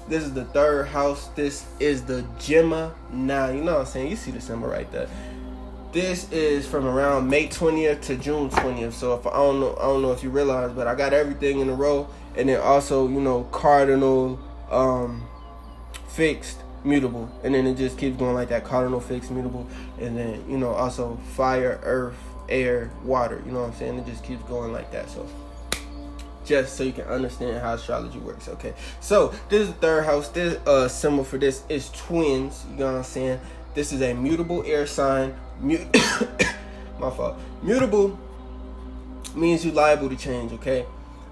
This is the third house. This is the Gemini. You know what I'm saying? You see the symbol right there. This is from around May 20th to June 20th. So if I don't know if you realize, but I got everything in a row, and then also, you know, cardinal, fixed, mutable, and then it just keeps going like that: cardinal, fixed, mutable, and then, you know, also fire, earth, air, water. You know what I'm saying? It just keeps going like that. So just so you can understand how astrology works. Okay, so this is the third house. This symbol for this is twins. You know what I'm saying? This is a mutable air sign. My fault. Mutable means you're liable to change. Okay,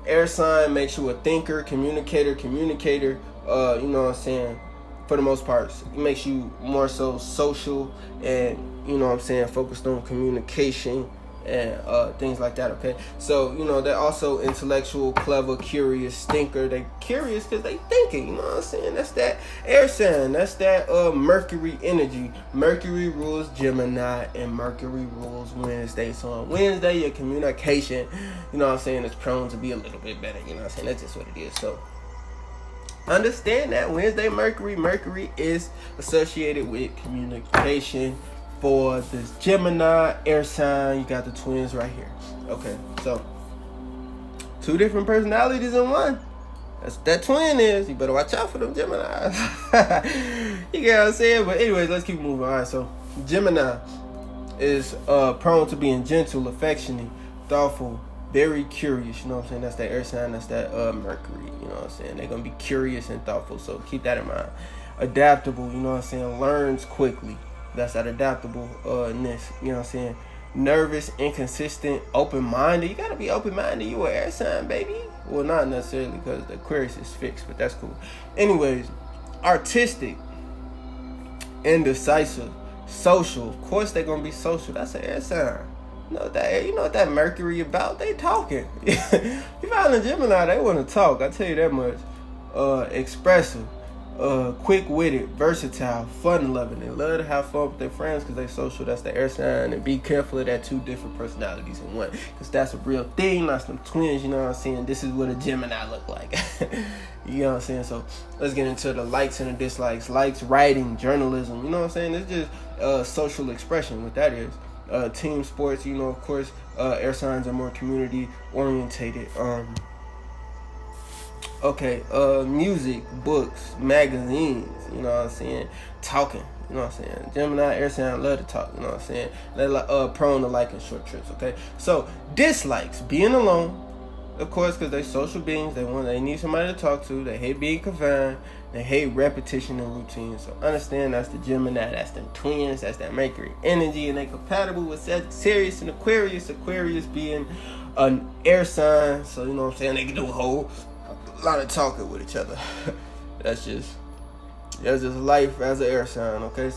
air sign makes you a thinker, communicator. You know what I'm saying? For the most part, it makes you more so social, and, you know what I'm saying, focused on communication and things like that. Okay, so, you know, they're also intellectual, clever, curious, thinker. They curious because they thinking. You know what I'm saying? That's that air sign. That's that Mercury energy. Mercury rules Gemini, and Mercury rules Wednesday. So on Wednesday, your communication, you know what I'm saying, is prone to be a little bit better. You know what I'm saying? That's just what it is. So understand that Wednesday Mercury is associated with communication. For this Gemini air sign, you got the twins right here. Okay, so 2 different personalities in one. That's what that twin is. You better watch out for them Geminis. You get what I'm saying? But anyways, let's keep moving. All right, so Gemini is prone to being gentle, affectionate, thoughtful, very curious. You know what I'm saying? That's that air sign. That's that Mercury. You know what I'm saying? They're gonna be curious and thoughtful. So keep that in mind. Adaptable. You know what I'm saying? Learns quickly. That's that adaptableness, you know what I'm saying? Nervous, inconsistent, open-minded. You gotta be open-minded. You an air sign, baby. Well, not necessarily, because the Aquarius is fixed, but that's cool. Anyways, artistic, indecisive, social. Of course, they're gonna be social. That's an air sign. You know what that Mercury about? They talking. You find a Gemini, they want to talk. I tell you that much. Expressive. Quick-witted, versatile, fun-loving. They love to have fun with their friends because they social. That's the air sign. And be careful of that 2 different personalities in one, because that's a real thing. That's them twins. You know what I'm saying? This is what a Gemini look like. You know what I'm saying? So let's get into the likes and the dislikes. Likes, writing, journalism. You know what I'm saying? It's just social expression. What that is. Team sports. You know, of course, air signs are more community orientated. Okay, music, books, magazines, you know what I'm saying? Talking, you know what I'm saying? Gemini, air sign, love to talk, you know what I'm saying? They're prone to liking short trips, okay? So, dislikes, being alone, of course, because they're social beings. They need somebody to talk to. They hate being confined. They hate repetition and routine. So, understand that's the Gemini, that's them twins, that's that Mercury energy, and they compatible with Sagittarius and Aquarius. Aquarius being an air sign, so, you know what I'm saying? They can do a lot of talking with each other. That's just life as an air sign, okay?